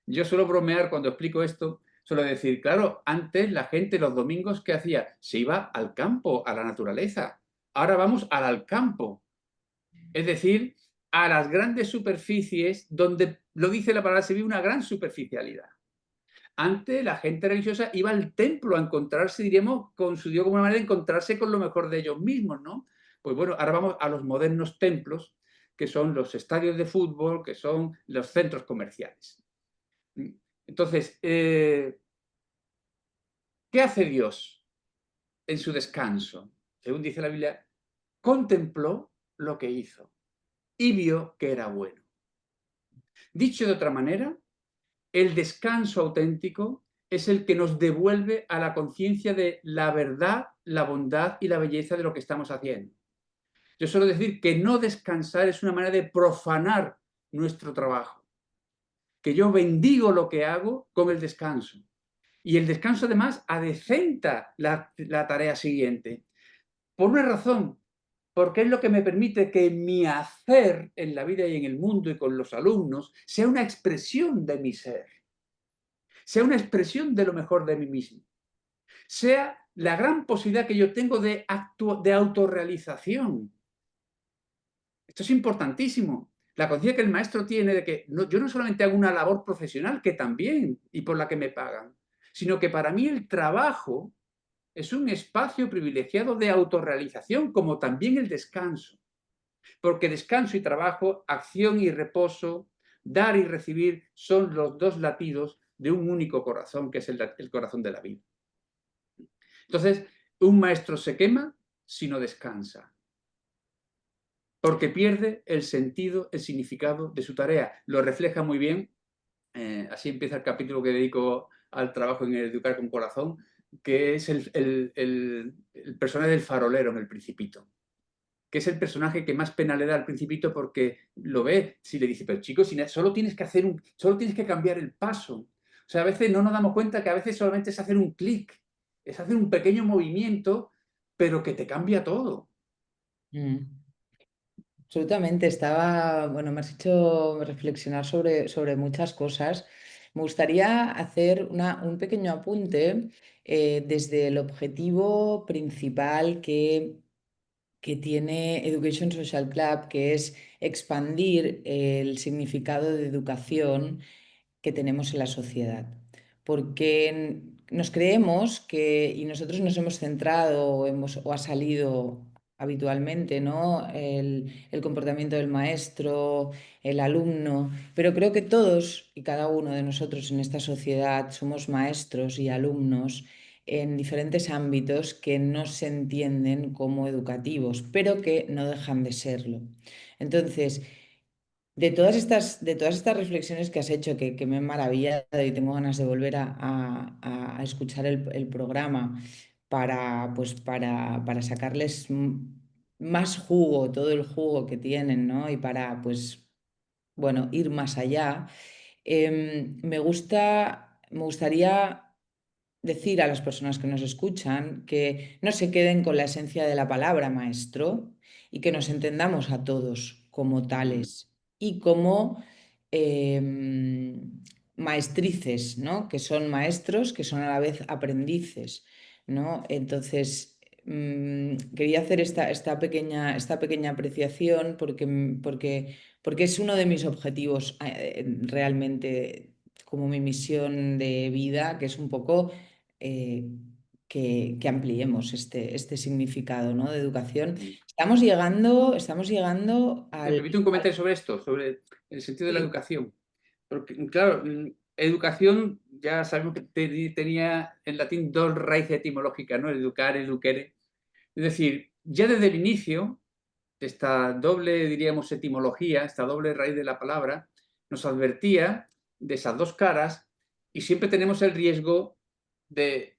Yo suelo bromear cuando explico esto, suelo decir, claro, antes la gente los domingos, ¿qué hacía? Se iba al campo, a la naturaleza. Ahora vamos al campo. Es decir, a las grandes superficies donde, lo dice la palabra, se vive una gran superficialidad. Antes la gente religiosa iba al templo a encontrarse, diríamos, con su Dios como una manera de encontrarse con lo mejor de ellos mismos, ¿no? Pues bueno, ahora vamos a los modernos templos, que son los estadios de fútbol, que son los centros comerciales. Entonces, ¿qué hace Dios en su descanso? Según dice la Biblia, contempló lo que hizo y vio que era bueno. Dicho de otra manera, el descanso auténtico es el que nos devuelve a la conciencia de la verdad, la bondad y la belleza de lo que estamos haciendo. Yo suelo decir que no descansar es una manera de profanar nuestro trabajo, que yo bendigo lo que hago con el descanso. Y el descanso además adecenta la tarea siguiente. Por una razón, porque es lo que me permite que mi hacer en la vida y en el mundo y con los alumnos sea una expresión de mi ser, sea una expresión de lo mejor de mí mismo, sea la gran posibilidad que yo tengo de autorrealización. Esto es importantísimo. La conciencia que el maestro tiene de que yo no solamente hago una labor profesional, que también, y por la que me pagan, sino que para mí el trabajo es un espacio privilegiado de autorrealización, como también el descanso. Porque descanso y trabajo, acción y reposo, dar y recibir, son los dos latidos de un único corazón, que es el corazón de la vida. Entonces, un maestro se quema si no descansa, porque pierde el sentido, el significado de su tarea. Lo refleja muy bien, así empieza el capítulo que dedico al trabajo en el Educar con Corazón, que es el personaje del farolero en El Principito, que es el personaje que más pena le da al Principito porque lo ve, si le dice, pero chicos, solo tienes que cambiar el paso. O sea, a veces no nos damos cuenta que a veces solamente es hacer un clic, es hacer un pequeño movimiento, pero que te cambia todo. Mm. Absolutamente, bueno, me has hecho reflexionar sobre muchas cosas. Me gustaría hacer un pequeño apunte desde el objetivo principal que tiene Education Social Club, que es expandir el significado de educación que tenemos en la sociedad. Porque nos creemos que, y nosotros nos hemos centrado o ha salido habitualmente, ¿no? El comportamiento del maestro, el alumno, pero creo que todos y cada uno de nosotros en esta sociedad somos maestros y alumnos en diferentes ámbitos que no se entienden como educativos, pero que no dejan de serlo. Entonces, de todas estas reflexiones que has hecho, que me han maravillado y tengo ganas de volver a escuchar el programa para sacarles más jugo, todo el jugo que tienen, ¿no? Y para, pues, bueno, ir más allá. Me gusta me gustaría decir a las personas que nos escuchan que no se queden con la esencia de la palabra maestro y que nos entendamos a todos como Mm, tales y como maestrices, ¿no? Que son maestros, que son a la vez aprendices, ¿no? Entonces, quería hacer esta pequeña apreciación porque es uno de mis objetivos realmente como mi misión de vida, que es un poco eh, que ampliemos este significado, ¿no? de educación. mm. Estamos llegando ¿Me permite un comentario sobre esto, sobre el sentido de la sí, educación? Porque, claro, educación ya sabemos que tenía en latín dos raíces etimológicas, ¿no? Educar, educere. Es decir, ya desde el inicio, esta doble, diríamos, etimología, esta doble raíz de la palabra, nos advertía de esas dos caras y siempre tenemos el riesgo de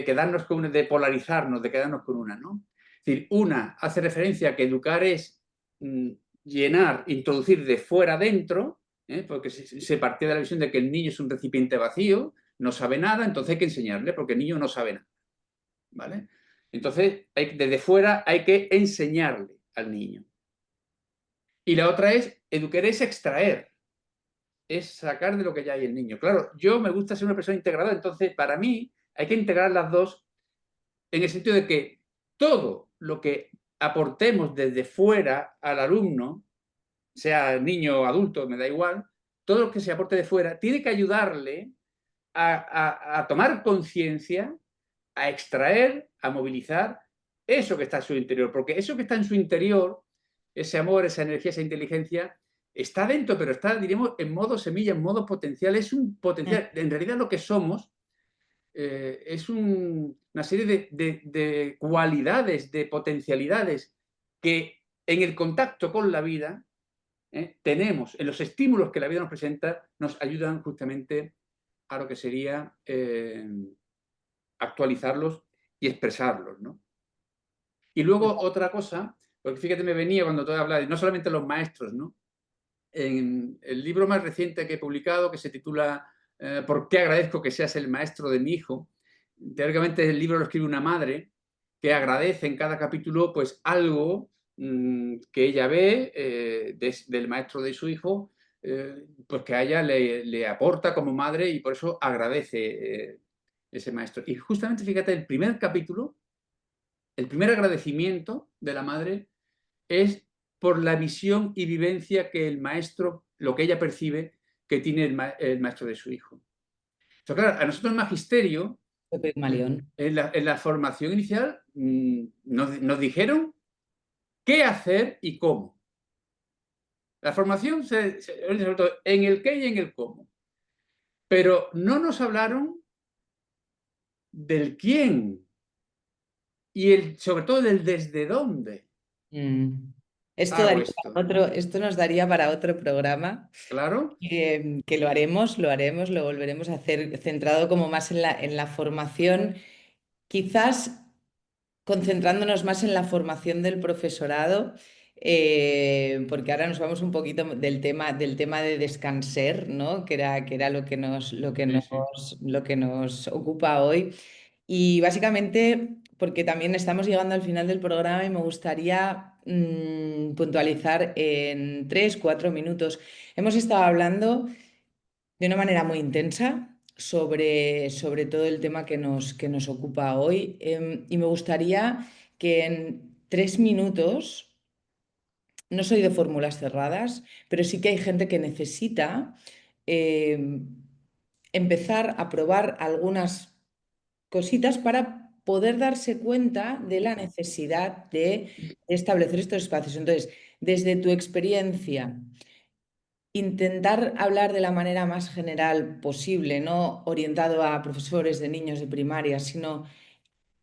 quedarnos con una, de polarizarnos, de quedarnos con una, ¿no? Es decir, una hace referencia a que educar es mm, llenar, introducir de fuera adentro, porque se partía de la visión de que el niño es un recipiente vacío, no sabe nada, entonces hay que enseñarle, porque el niño no sabe nada, ¿vale? Entonces, desde fuera hay que enseñarle al niño. Y la otra es, educar es extraer, es sacar de lo que ya hay el niño. Claro, yo me gusta ser una persona integrada, entonces para mí hay que integrar las dos en el sentido de que todo lo que aportemos desde fuera al alumno, sea niño o adulto, me da igual, todo lo que se aporte de fuera tiene que ayudarle a tomar conciencia, a extraer, a movilizar eso que está en su interior, porque eso que está en su interior, ese amor, esa energía, esa inteligencia, está dentro, pero está, diríamos, en modo semilla, en modo potencial, es un potencial. En realidad lo que somos es una serie de cualidades, de potencialidades que en el contacto con la vida tenemos, en los estímulos que la vida nos presenta, nos ayudan justamente a lo que sería actualizarlos y expresarlos, ¿no? Y luego otra cosa, porque fíjate, me venía cuando tú hablas, no solamente los maestros, ¿no? En el libro más reciente que he publicado, que se titula ¿Por qué agradezco que seas el maestro de mi hijo? Teóricamente el libro lo escribe una madre que agradece en cada capítulo pues algo que ella ve del maestro de su hijo, pues que a ella le aporta como madre y por eso agradece ese maestro. Y justamente fíjate, el primer capítulo, el primer agradecimiento de la madre es por la visión y vivencia que el maestro, lo que ella percibe que tiene el maestro de su hijo. Entonces, claro, a nosotros el magisterio, Pepe Malión. en la formación inicial, nos dijeron qué hacer y cómo. La formación se orienta sobre todo en el qué y en el cómo. Pero no nos hablaron del quién y sobre todo del desde dónde Mm. hago esto. Esto nos daría para otro programa, ¿Claro? que lo volveremos a hacer centrado como más en la formación, quizás concentrándonos más en la formación del profesorado, porque ahora nos vamos un poquito del tema de descanser, ¿no? Que era Sí, sí. lo que nos ocupa hoy. Y básicamente, porque también estamos llegando al final del programa y me gustaría puntualizar en 3, 4 minutos. Hemos estado hablando de una manera muy intensa sobre todo el tema que nos ocupa hoy. Y me gustaría que en 3 minutos, no soy de fórmulas cerradas, pero sí que hay gente que necesita empezar a probar algunas cositas para poder darse cuenta de la necesidad de establecer estos espacios. Entonces, desde tu experiencia, intentar hablar de la manera más general posible, no orientado a profesores de niños de primaria, sino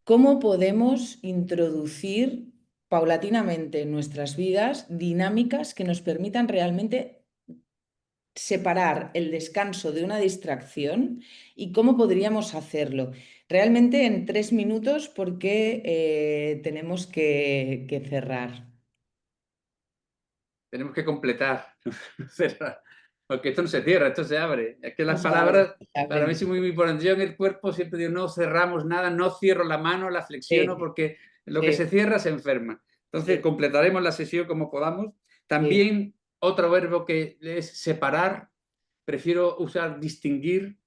cómo podemos introducir paulatinamente en nuestras vidas dinámicas que nos permitan realmente separar el descanso de una distracción y cómo podríamos hacerlo. Realmente en 3 minutos porque tenemos que cerrar. Tenemos que completar. porque esto no se cierra, esto se abre. Es que No las se abre, palabras se para mí abren. son muy, muy importantes. Yo en el cuerpo siempre digo, no cerramos nada, no cierro la mano, la flexiono, Sí, porque lo que se sí, cierra se enferma. Entonces, sí, completaremos la sesión como podamos. sí, También otro verbo que es separar, prefiero usar distinguir,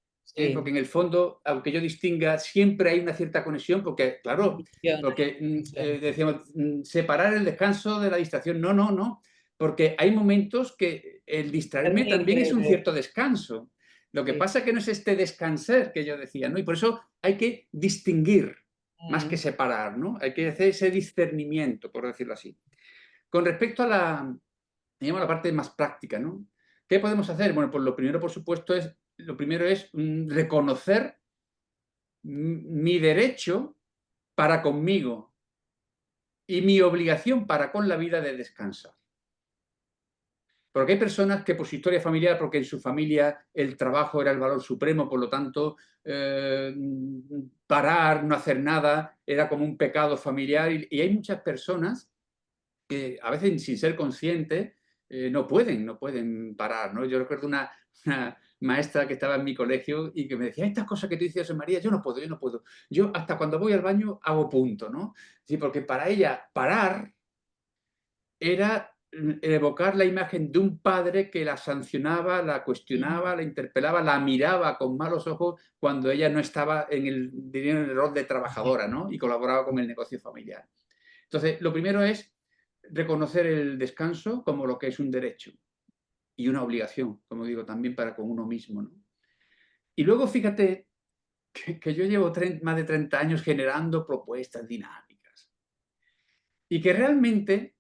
porque sí. en el fondo, aunque yo distinga, siempre hay una cierta conexión, porque, claro, Conexión, porque conexión. decíamos, separar el descanso de la distracción. No, no, no, porque hay momentos que el distraerme Discernir también es un de- cierto descanso. Lo que sí. pasa es que no es este descansar que yo decía, ¿no? Y por eso hay que distinguir más que Mm, separar, ¿no? Hay que hacer ese discernimiento, por decirlo así. Con respecto a digamos, la parte más práctica, ¿no? ¿Qué podemos hacer? Bueno, pues lo primero, por supuesto, es reconocer mi derecho para conmigo y mi obligación para con la vida de descansar. Porque hay personas que por su historia familiar, porque en su familia el trabajo era el valor supremo, por lo tanto, parar, no hacer nada, era como un pecado familiar. Y hay muchas personas que a veces sin ser conscientes no pueden parar, ¿no? Yo recuerdo una maestra que estaba en mi colegio y que me decía, estas cosas que tú dices, José María, yo no puedo, yo no puedo. Yo hasta cuando voy al baño hago punto, ¿no? Sí, porque para ella parar era evocar la imagen de un padre que la sancionaba, la mm, cuestionaba, la interpelaba, la miraba con malos ojos cuando ella no estaba diría, en el rol de trabajadora, ¿no? Y colaboraba con el negocio familiar. Entonces, lo primero es reconocer el descanso como lo que es un derecho y una obligación, como digo, también para con uno mismo, ¿no? Y luego fíjate que yo llevo más de 30 años generando propuestas dinámicas y que realmente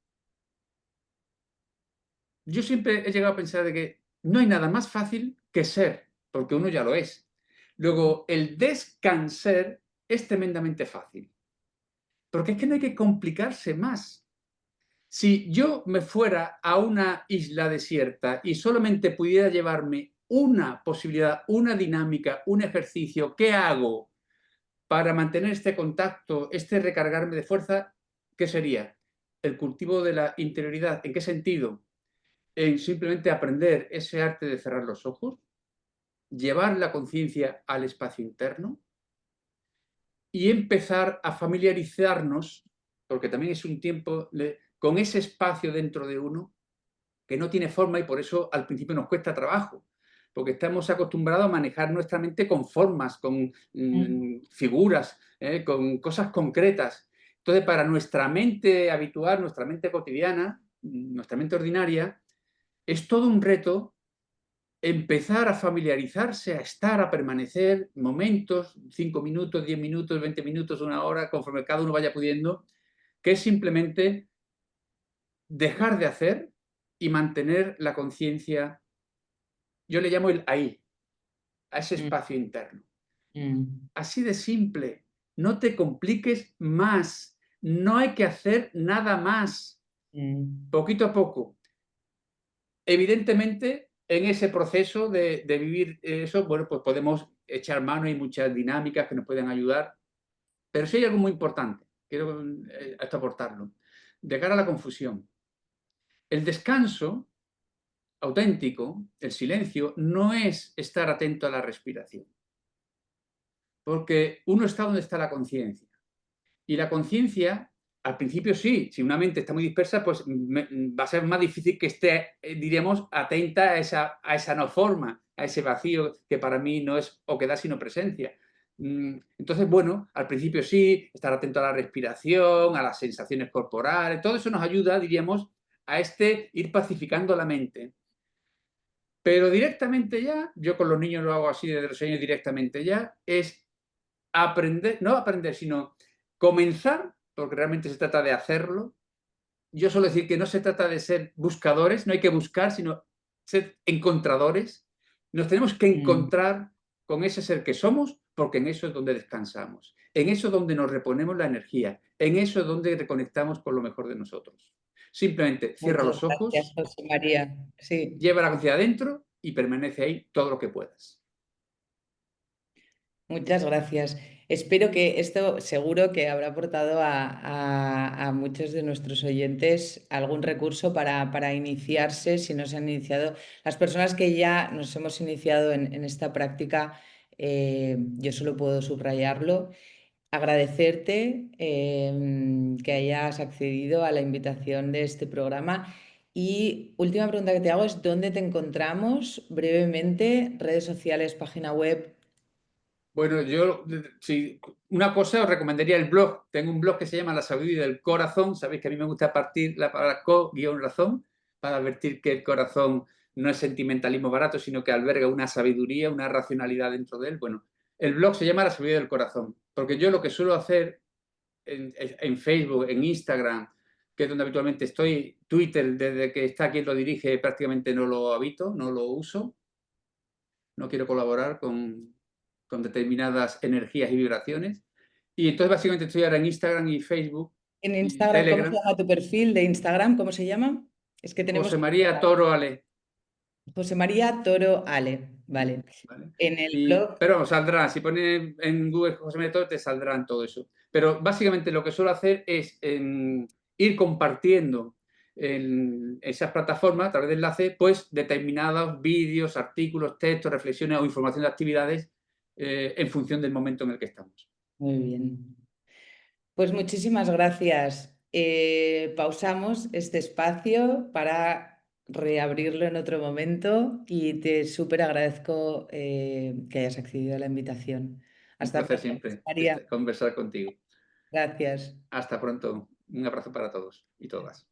yo siempre he llegado a pensar de que no hay nada más fácil que ser, porque uno ya lo es. mm, Luego, el descansar es tremendamente fácil, porque es que no hay que complicarse más. Si yo me fuera a una isla desierta y solamente pudiera llevarme una posibilidad, una dinámica, un ejercicio, ¿qué hago para mantener este contacto, este recargarme de fuerza? ¿Qué sería? El cultivo de la interioridad. ¿En qué sentido? En simplemente aprender ese arte de cerrar los ojos, llevar la conciencia al espacio interno y empezar a familiarizarnos, porque también es un tiempo con ese espacio dentro de uno que no tiene forma y por eso al principio nos cuesta trabajo, porque estamos acostumbrados a manejar nuestra mente con formas, con mm. figuras, con cosas concretas. Entonces, para nuestra mente habitual, nuestra mente cotidiana, nuestra mente ordinaria, es todo un reto empezar a familiarizarse, a estar, a permanecer momentos, 5 minutos, 10 minutos, 20 minutos, una hora, conforme cada uno vaya pudiendo, que es simplemente dejar de hacer y mantener la conciencia. Yo le llamo el ahí, a ese Mm, espacio interno. mm, Así de simple. No te compliques más. No hay que hacer nada más. mm. Poquito a poco. Evidentemente, en ese proceso de vivir eso, bueno, pues podemos echar mano y muchas dinámicas que nos pueden ayudar. Pero sí hay algo muy importante, quiero esto aportarlo, de cara a la confusión. El descanso auténtico, el silencio, no es estar atento a la respiración, porque uno está donde está la conciencia. Y la conciencia, al principio sí, si una mente está muy dispersa, pues va a ser más difícil que esté, diríamos, atenta a esa no forma, a ese vacío que para mí no es oquedad sino presencia. Entonces, bueno, al principio sí, estar atento a la respiración, a las sensaciones corporales, todo eso nos ayuda, diríamos, a ir pacificando la mente. Pero directamente ya, yo con los niños lo hago así desde los años directamente ya, es aprender, no aprender, sino comenzar, porque realmente se trata de hacerlo. Yo suelo decir que no se trata de ser buscadores, no hay que buscar, sino ser encontradores. Nos tenemos que Mm, encontrar con ese ser que somos, porque en eso es donde descansamos, en eso es donde nos reponemos la energía, en eso es donde reconectamos con lo mejor de nosotros. Simplemente cierra muchas los gracias, ojos, José María. Sí, lleva la conciencia adentro y permanece ahí todo lo que puedas. muchas gracias. Espero que esto seguro que habrá aportado a muchos de nuestros oyentes algún recurso para iniciarse, si no se han iniciado. Las personas que ya nos hemos iniciado en esta práctica, yo solo puedo subrayarlo. Agradecerte que hayas accedido a la invitación de este programa. Y última pregunta que te hago es, ¿dónde te encontramos brevemente? Redes sociales, página web. Bueno, yo, si una cosa os recomendaría el blog. Tengo un blog que se llama La Sabiduría del Corazón. Sabéis que a mí me gusta partir la palabra co-razón para advertir que el corazón no es sentimentalismo barato, sino que alberga una sabiduría, una racionalidad dentro de él. Bueno, el blog se llama La Sabiduría del Corazón, porque yo lo que suelo hacer en Facebook, en Instagram, que es donde habitualmente estoy, Twitter, desde que está quien lo dirige, prácticamente no lo habito, no lo uso. No quiero colaborar con determinadas energías y vibraciones. Y entonces básicamente estoy ahora en Instagram y Facebook En y Instagram, ¿cómo se Telegram. llama tu perfil de Instagram? ¿Cómo se llama? Es que tenemos José María Toro Ale. José María Toro Ale. Vale. ¿Vale? En el blog, Pero saldrá, si pones en Google José María Toro, te saldrán todo eso. Pero básicamente lo que suelo hacer es ir compartiendo en esas plataformas, a través de enlace, pues determinados vídeos, artículos, textos, reflexiones o información de actividades en función del momento en el que estamos. muy bien. Pues muchísimas gracias. Pausamos este espacio para reabrirlo en otro momento y te súper agradezco que hayas accedido a la invitación. Un Hasta placer pronto, siempre María. conversar contigo. Gracias. Hasta pronto. Un abrazo para todos y todas.